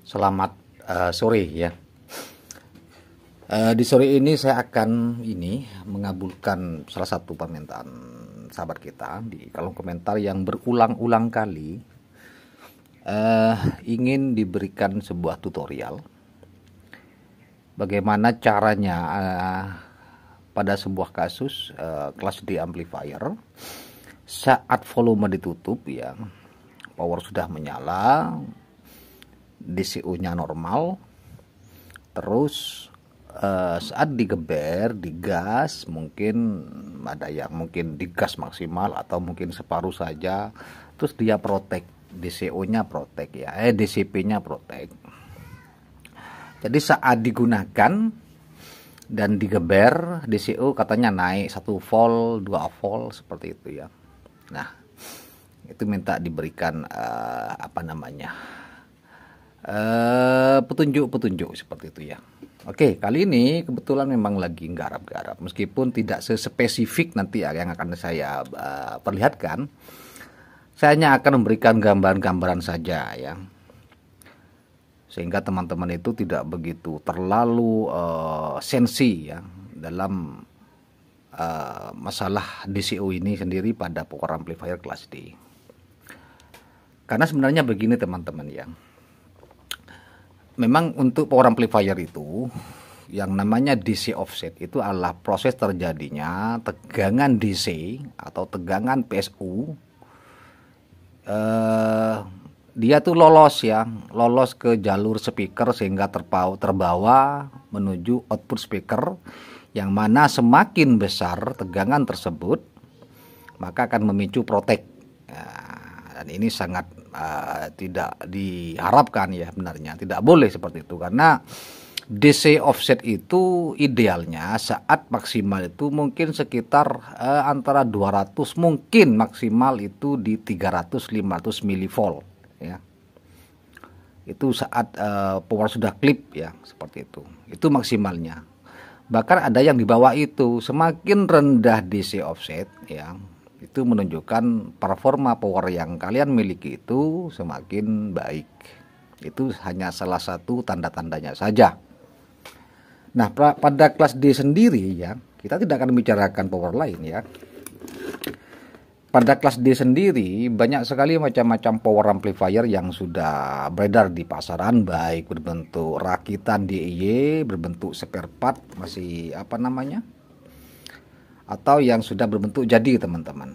Selamat sore ya. Di sore ini saya akan mengabulkan salah satu permintaan sahabat kita di kolom komentar yang berulang-ulang kali ingin diberikan sebuah tutorial bagaimana caranya pada sebuah kasus kelas D amplifier saat volume ditutup ya, power sudah menyala, DCO-nya normal, terus saat digeber, digas, mungkin ada yang mungkin digas maksimal atau mungkin separuh saja, terus dia protek, DCO-nya protek ya, DCP-nya protek. Jadi saat digunakan dan digeber, DCO katanya naik 1 volt, 2 volt seperti itu ya. Nah, itu minta diberikan petunjuk-petunjuk seperti itu ya. Oke, kali ini kebetulan memang lagi garap-garap, meskipun tidak sespesifik nanti ya yang akan saya perlihatkan. Saya hanya akan memberikan gambaran-gambaran saja ya, sehingga teman-teman itu tidak begitu terlalu sensi ya dalam masalah DCO ini sendiri pada power amplifier kelas D. Karena sebenarnya begini teman-teman ya, memang untuk power amplifier itu yang namanya DC offset itu adalah proses terjadinya tegangan DC atau tegangan PSU. Dia tuh lolos ke jalur speaker sehingga terbawa menuju output speaker, yang mana semakin besar tegangan tersebut maka akan memicu protek. Dan ini sangat tidak diharapkan ya, sebenarnya tidak boleh seperti itu, karena DC offset itu idealnya saat maksimal itu mungkin sekitar antara 200, mungkin maksimal itu di 300-500 milivolt ya. Itu saat power sudah klip ya, seperti itu maksimalnya. Bahkan ada yang di bawah itu. Semakin rendah DC offset ya, itu menunjukkan performa power yang kalian miliki itu semakin baik. Itu hanya salah satu tanda-tandanya saja. Nah, pada kelas D sendiri ya, kita tidak akan membicarakan power lain ya. Pada kelas D sendiri banyak sekali macam-macam power amplifier yang sudah beredar di pasaran, baik berbentuk rakitan DIY, berbentuk spare part atau yang sudah berbentuk jadi teman-teman.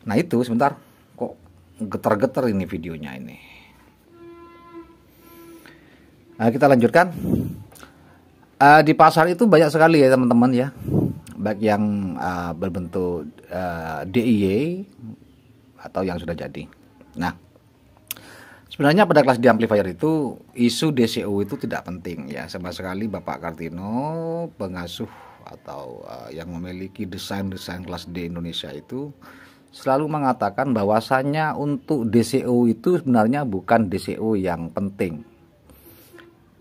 Nah itu sebentar, kok getar-getar ini videonya ini. Nah, kita lanjutkan. Di pasar itu banyak sekali ya teman-teman ya, baik yang berbentuk DIY atau yang sudah jadi. Nah, sebenarnya pada kelas D amplifier itu isu DCO itu tidak penting ya sama sekali. Bapak Kartino, pengasuh atau yang memiliki desain kelas D Indonesia itu selalu mengatakan bahwasannya untuk DCO itu sebenarnya bukan DCO yang penting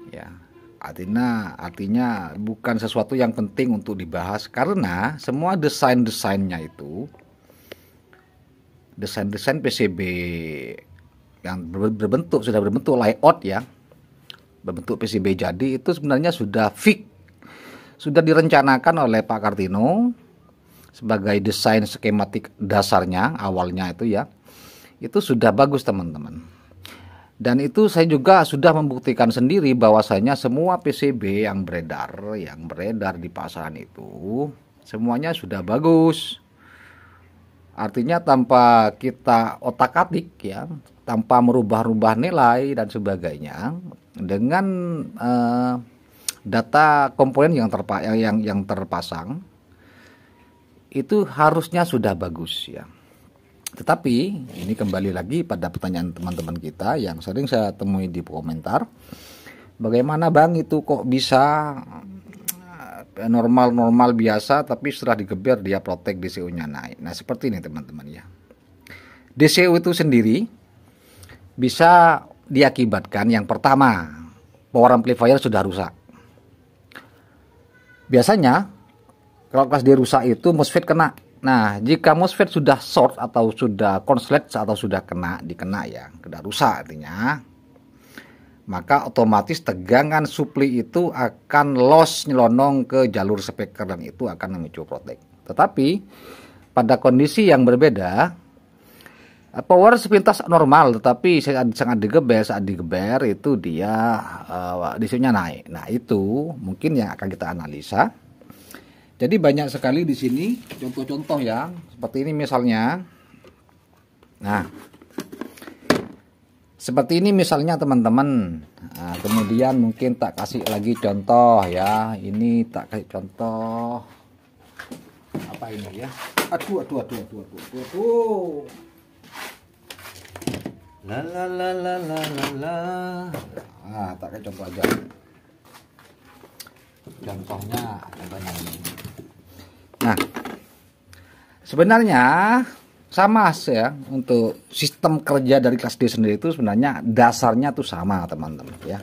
ya. Artinya bukan sesuatu yang penting untuk dibahas, karena semua desain-desainnya itu, desain PCB yang sudah berbentuk layout ya, berbentuk PCB jadi, itu sebenarnya sudah fix, sudah direncanakan oleh Pak Kartino sebagai desain skematik dasarnya awalnya itu ya. Itu sudah bagus teman-teman. Dan itu saya juga sudah membuktikan sendiri bahwasanya semua PCB yang beredar di pasaran itu semuanya sudah bagus. Artinya tanpa kita otak-atik ya, tanpa merubah-rubah nilai dan sebagainya, dengan data komponen yang terpasang itu harusnya sudah bagus ya. Tetapi ini kembali lagi pada pertanyaan teman-teman kita yang sering saya temui di komentar, bagaimana Bang itu kok bisa normal biasa tapi setelah digeber dia protek, DCO-nya naik. Nah seperti ini teman-teman ya. DCO itu sendiri bisa diakibatkan, yang pertama, power amplifier sudah rusak. Biasanya kalau kelas D rusak itu MOSFET kena Nah, jika MOSFET sudah short atau sudah konslet atau sudah dikena ya, sudah rusak artinya, maka otomatis tegangan supli itu akan loss nyelonong ke jalur speaker dan itu akan memicu protek. Tetapi pada kondisi yang berbeda, power sepintas normal tetapi sangat digeber, saat digeber itu dia DCU-nya naik. Nah, itu mungkin yang akan kita analisa. Jadi banyak sekali di sini contoh-contoh ya, seperti ini misalnya. Nah, seperti ini misalnya teman-teman. Nah, kemudian mungkin tak kasih lagi contoh ya. Ini tak kasih contoh. Apa ini ya? Aduh. La. Nah, tak kasih contoh aja. Contohnya ini. Nah, sebenarnya sama ya, untuk sistem kerja dari kelas D sendiri itu sebenarnya dasarnya tuh sama teman-teman ya.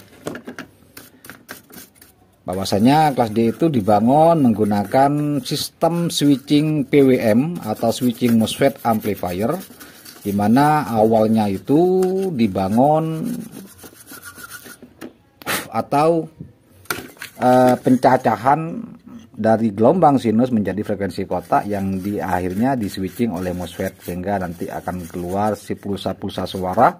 Bahwasanya kelas D itu dibangun menggunakan sistem switching PWM atau switching MOSFET amplifier, di mana awalnya itu dibangun atau pencacahan dari gelombang sinus menjadi frekuensi kotak yang di akhirnya di switching oleh MOSFET sehingga nanti akan keluar si pulsa-pulsa suara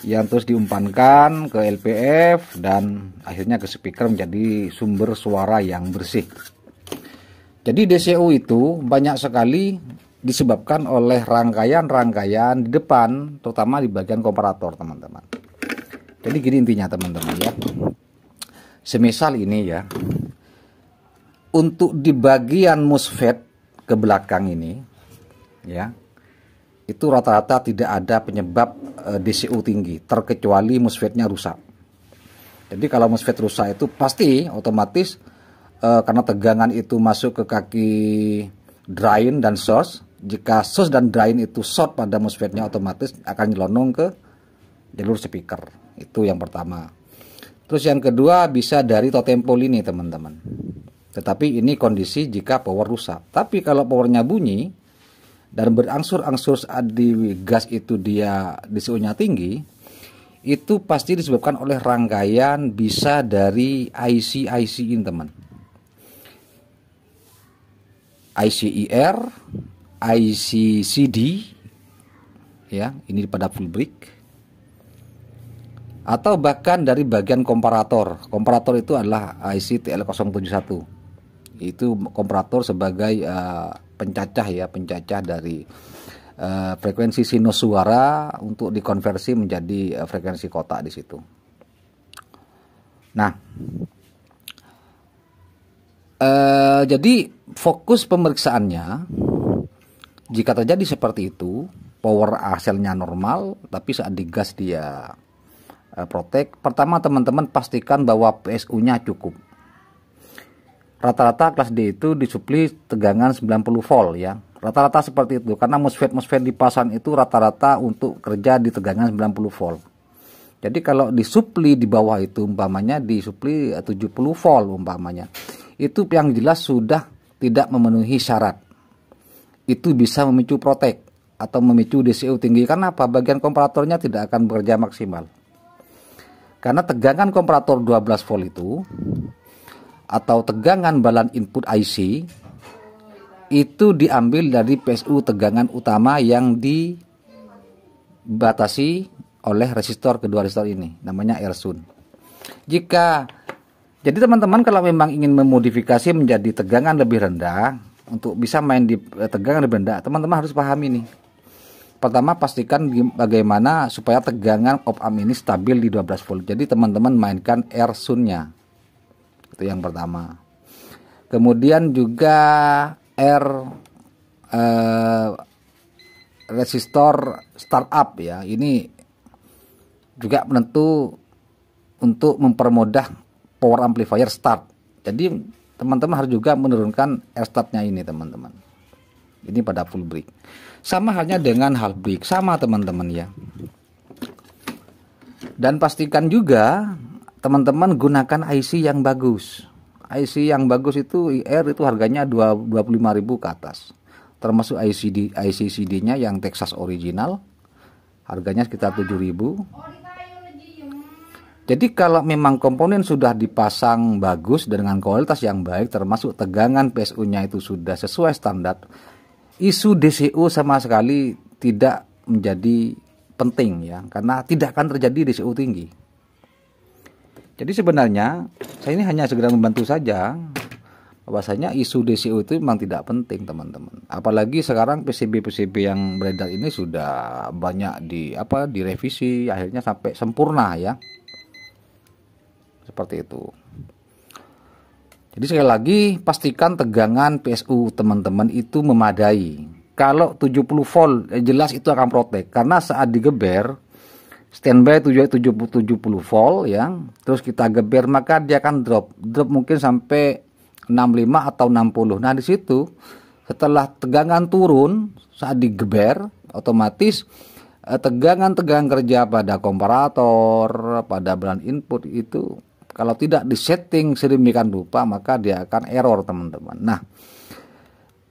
yang terus diumpankan ke LPF dan akhirnya ke speaker menjadi sumber suara yang bersih. Jadi DCU itu banyak sekali disebabkan oleh rangkaian-rangkaian di depan, terutama di bagian komparator teman-teman. Jadi gini intinya teman-teman ya. Semisal ini ya, untuk di bagian MOSFET ke belakang ini ya, itu rata-rata tidak ada penyebab DCU tinggi terkecuali MOSFET-nya rusak. Jadi kalau MOSFET rusak itu pasti otomatis karena tegangan itu masuk ke kaki drain dan source. Jika source dan drain itu short pada MOSFET-nya, otomatis akan nyelonong ke jalur speaker. Itu yang pertama. Terus yang kedua bisa dari totem pole ini teman-teman. Tetapi ini kondisi jika power rusak. Tapi kalau powernya bunyi dan berangsur-angsur saat di gas itu dia DCU-nya tinggi, itu pasti disebabkan oleh rangkaian bisa dari IC ini teman. ICIR, ICCD ya, ini pada full brick. Atau bahkan dari bagian komparator. Komparator itu adalah IC TL071. Itu komparator sebagai pencacah ya, pencacah dari frekuensi sinus suara untuk dikonversi menjadi frekuensi kotak di situ. Nah, jadi fokus pemeriksaannya jika terjadi seperti itu, power hasilnya normal, tapi saat digas dia protek. Pertama teman-teman pastikan bahwa PSU-nya cukup. Rata-rata kelas D itu disupli tegangan 90 volt ya. Rata-rata seperti itu karena MOSFET dipasang itu rata-rata untuk kerja di tegangan 90 volt. Jadi kalau disupli di bawah itu umpamanya disupli 70 volt umpamanya, itu yang jelas sudah tidak memenuhi syarat. Itu bisa memicu protek atau memicu DCU tinggi. Karena apa? Bagian komparatornya tidak akan bekerja maksimal. Karena tegangan komparator 12 volt itu atau tegangan balan input IC itu diambil dari PSU tegangan utama yang dibatasi oleh resistor, kedua resistor ini namanya Ersun. Jadi teman-teman kalau memang ingin memodifikasi menjadi tegangan lebih rendah untuk bisa main di tegangan lebih rendah, teman-teman harus pahami nih. Pertama pastikan bagaimana supaya tegangan op-amp ini stabil di 12 volt. Jadi teman-teman mainkan Ersun-nya. Itu yang pertama. Kemudian juga resistor startup ya. Ini juga menentu untuk mempermudah power amplifier start. Jadi teman-teman harus juga menurunkan R-start-nya ini teman-teman. Ini pada full brick. Sama halnya dengan half brick, sama teman-teman ya. Dan pastikan juga teman-teman gunakan IC yang bagus. IC yang bagus itu IR itu harganya 25.000 ke atas. termasuk IC/CD-nya yang Texas original, harganya sekitar 7.000. Jadi kalau memang komponen sudah dipasang bagus dengan kualitas yang baik, termasuk tegangan PSU-nya itu sudah sesuai standar, isu DCU sama sekali tidak menjadi penting ya, karena tidak akan terjadi DCU tinggi. Jadi sebenarnya saya ini hanya segera membantu saja, bahwasanya isu DCU itu memang tidak penting teman-teman. Apalagi sekarang PCB yang beredar ini sudah banyak direvisi, akhirnya sampai sempurna ya. Seperti itu. Jadi sekali lagi pastikan tegangan PSU teman-teman itu memadai. Kalau 70 volt jelas itu akan protek, karena saat digeber standby 70 volt ya, terus kita geber maka dia akan drop mungkin sampai 65 atau 60. Nah di situ setelah tegangan turun saat digeber, otomatis tegangan kerja pada komparator, pada bahan input itu kalau tidak disetting sedemikian rupa maka dia akan error teman-teman. Nah,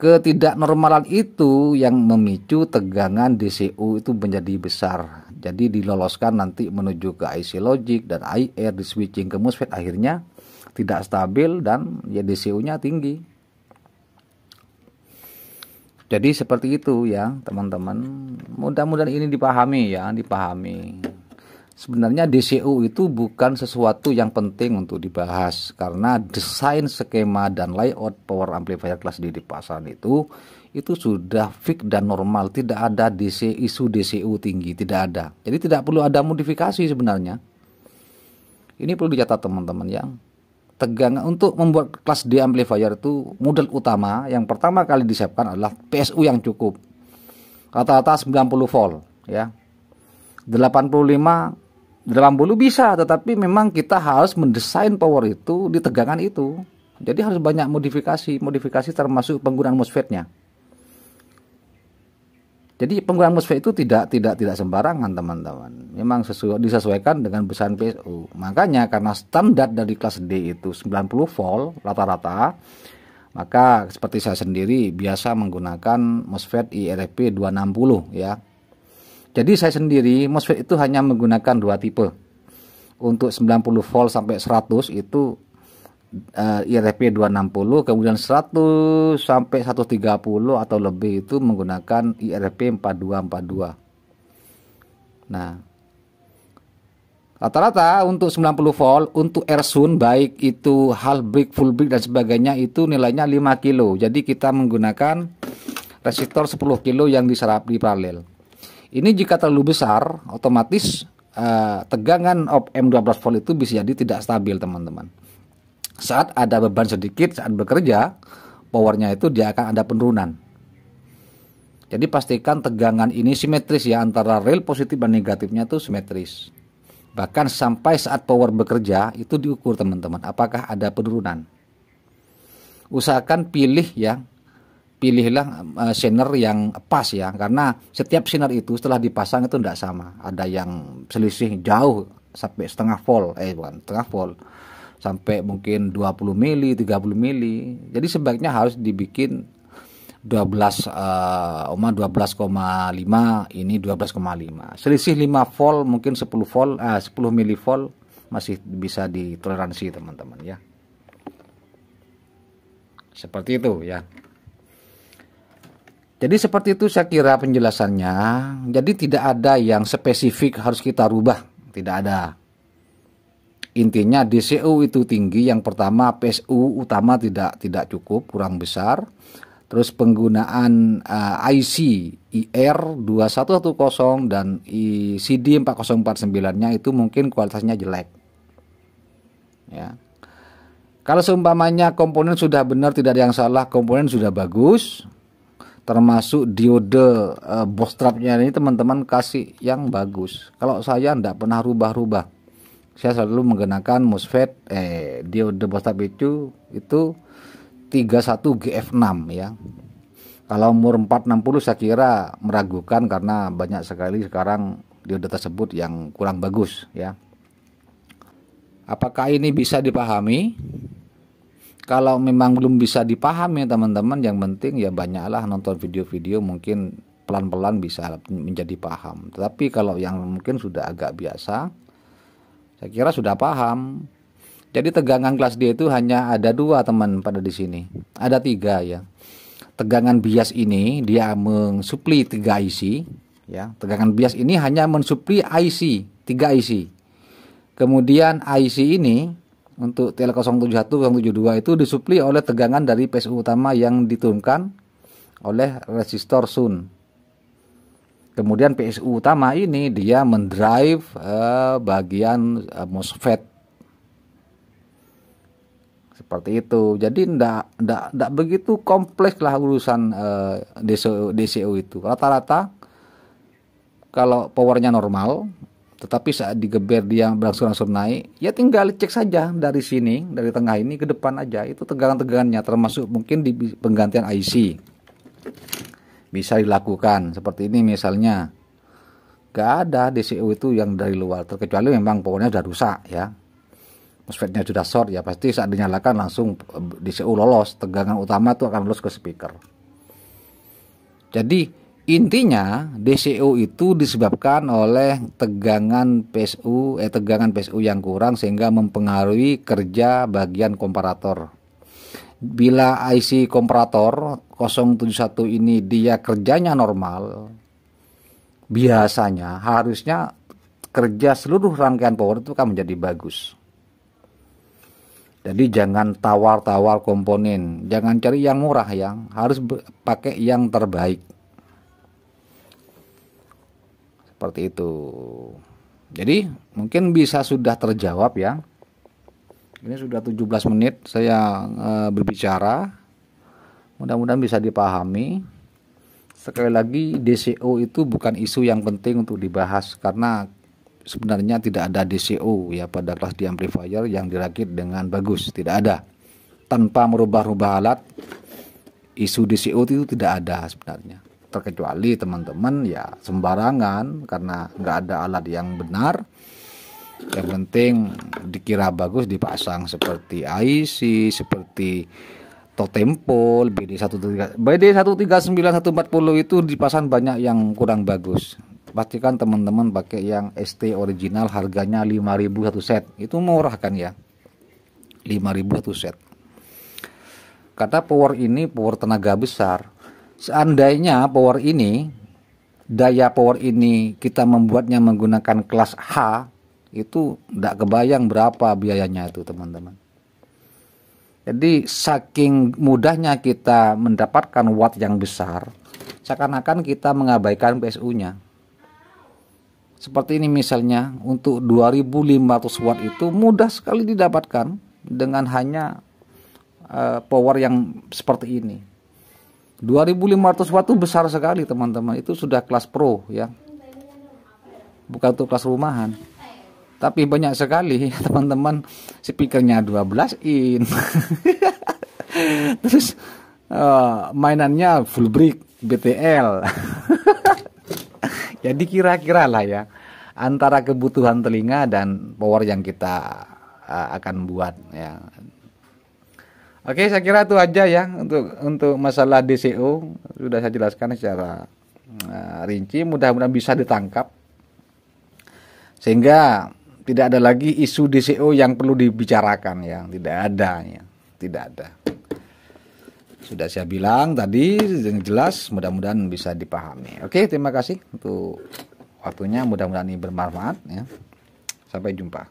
ketidaknormalan itu yang memicu tegangan DCU itu menjadi besar. Jadi diloloskan nanti menuju ke IC logic dan IR, di switching ke MOSFET, akhirnya tidak stabil dan ya DCU-nya tinggi. Jadi seperti itu ya teman-teman. Mudah-mudahan ini dipahami ya, dipahami. Sebenarnya DCU itu bukan sesuatu yang penting untuk dibahas, karena desain, skema, dan layout power amplifier kelas D di pasaran itu sudah fix dan normal. Tidak ada isu DCU tinggi, tidak ada. Jadi tidak perlu ada modifikasi sebenarnya. Ini perlu dicatat teman-teman ya. Tegangan untuk membuat kelas D amplifier itu modal utama yang pertama kali disiapkan adalah PSU yang cukup. Rata-rata 90 volt ya. 80 bisa, tetapi memang kita harus mendesain power itu di tegangan itu. Jadi harus banyak modifikasi termasuk penggunaan MOSFET-nya. Jadi penggunaan MOSFET itu tidak sembarangan teman-teman. Memang disesuaikan dengan besaran PSU. Makanya karena standar dari kelas D itu 90 volt rata-rata, maka seperti saya sendiri biasa menggunakan MOSFET IRP 260 ya. Jadi saya sendiri MOSFET itu hanya menggunakan dua tipe. Untuk 90 volt sampai 100 itu IRP 260, kemudian 100 sampai 130 atau lebih itu menggunakan IRP 4242. Nah, rata-rata untuk 90 volt untuk Ersun baik itu half brick, full brick dan sebagainya itu nilainya 5 kilo. Jadi kita menggunakan resistor 10 kilo yang diserap di paralel. Ini jika terlalu besar, otomatis tegangan M12 volt itu bisa jadi tidak stabil teman-teman. Saat ada beban sedikit, saat bekerja, powernya itu dia akan ada penurunan. Jadi pastikan tegangan ini simetris ya, antara rel positif dan negatifnya itu simetris. Bahkan sampai saat power bekerja itu diukur teman-teman, apakah ada penurunan. Usahakan pilihlah sinar yang pas ya, karena setiap sinar itu setelah dipasang itu tidak sama. Ada yang selisih jauh sampai setengah volt, sampai mungkin 20 mili, 30 mili. Jadi sebaiknya harus dibikin 12,5, ini 12,5. Selisih 5 volt, mungkin 10 milivolt masih bisa ditoleransi teman-teman ya. Seperti itu ya. Jadi seperti itu saya kira penjelasannya. Jadi tidak ada yang spesifik harus kita rubah, tidak ada. Intinya DCU itu tinggi. Yang pertama PSU utama tidak cukup, kurang besar. Terus penggunaan IC IR 2110 dan CD 4049-nya itu mungkin kualitasnya jelek. Ya. Kalau seumpamanya komponen sudah benar, tidak ada yang salah, komponen sudah bagus, termasuk diode bootstrapnya ini teman-teman kasih yang bagus. Kalau saya tidak pernah rubah-rubah, saya selalu menggunakan MOSFET diode bootstrap itu 31 GF6 ya. Kalau umur 460 saya kira meragukan, karena banyak sekali sekarang diode tersebut yang kurang bagus ya. Apakah ini bisa dipahami? Kalau memang belum bisa dipahami teman-teman, yang penting ya banyaklah nonton video-video, mungkin pelan-pelan bisa menjadi paham. Tetapi kalau yang mungkin sudah agak biasa, saya kira sudah paham. Jadi tegangan kelas D itu hanya ada dua teman pada di sini. Ada tiga ya. Tegangan bias ini dia mensuplai 3 IC ya. Tegangan bias ini hanya mensuplai IC, 3 IC. Kemudian IC ini untuk TL071 072 itu disuplai oleh tegangan dari PSU utama yang diturunkan oleh resistor Sun. Kemudian PSU utama ini dia mendrive bagian MOSFET. Seperti itu. Jadi ndak begitu kompleks lah urusan DCO itu. Rata-rata kalau powernya normal, tetapi saat digeber dia berangsur-angsur naik, ya tinggal cek saja dari sini, dari tengah ini ke depan aja, itu tegangan-tegangannya, termasuk mungkin di penggantian IC. Bisa dilakukan, seperti ini misalnya. Gak ada DCO itu yang dari luar, terkecuali memang powernya sudah rusak ya. MOSFET-nya sudah short ya, pasti saat dinyalakan langsung DCO lolos, tegangan utama itu akan lolos ke speaker. Jadi intinya DCO itu disebabkan oleh tegangan PSU yang kurang sehingga mempengaruhi kerja bagian komparator. Bila IC komparator 071 ini dia kerjanya normal, biasanya harusnya kerja seluruh rangkaian power itu akan menjadi bagus. Jadi jangan tawar-tawar komponen, jangan cari yang murah, yang harus pakai yang terbaik. Seperti itu. Jadi mungkin bisa sudah terjawab ya. Ini sudah 17 menit saya berbicara. Mudah-mudahan bisa dipahami. Sekali lagi, DCO itu bukan isu yang penting untuk dibahas, karena sebenarnya tidak ada DCO ya pada kelas D amplifier yang dirakit dengan bagus, tidak ada. Tanpa merubah-rubah alat, isu DCO itu tidak ada sebenarnya. Terkecuali teman-teman ya sembarangan karena nggak ada alat yang benar. Yang penting dikira bagus dipasang seperti IC, seperti Totempol, BD139 itu dipasang banyak yang kurang bagus. Pastikan teman-teman pakai yang ST original, harganya 5.000 satu set. Itu murah kan ya, 5.000 satu set. Karena power ini power tenaga besar. Seandainya power ini, daya power ini kita membuatnya menggunakan kelas H, itu tidak kebayang berapa biayanya itu teman-teman. Jadi saking mudahnya kita mendapatkan watt yang besar, seakan-akan kita mengabaikan PSU-nya. Seperti ini misalnya, untuk 2500 watt itu mudah sekali didapatkan dengan hanya power yang seperti ini. 2500 watt itu besar sekali teman-teman, itu sudah kelas pro ya, bukan untuk kelas rumahan. Tapi banyak sekali teman-teman speakernya 12 in terus mainannya full brick BTL jadi kira-kira lah ya antara kebutuhan telinga dan power yang kita akan buat ya. Oke, saya kira itu aja ya untuk masalah DCO, sudah saya jelaskan secara rinci, mudah-mudahan bisa ditangkap sehingga tidak ada lagi isu DCO yang perlu dibicarakan ya, tidak ada ya, tidak ada. Sudah saya bilang tadi dengan jelas, mudah-mudahan bisa dipahami. Oke, terima kasih untuk waktunya, mudah-mudahan ini bermanfaat ya. Sampai jumpa.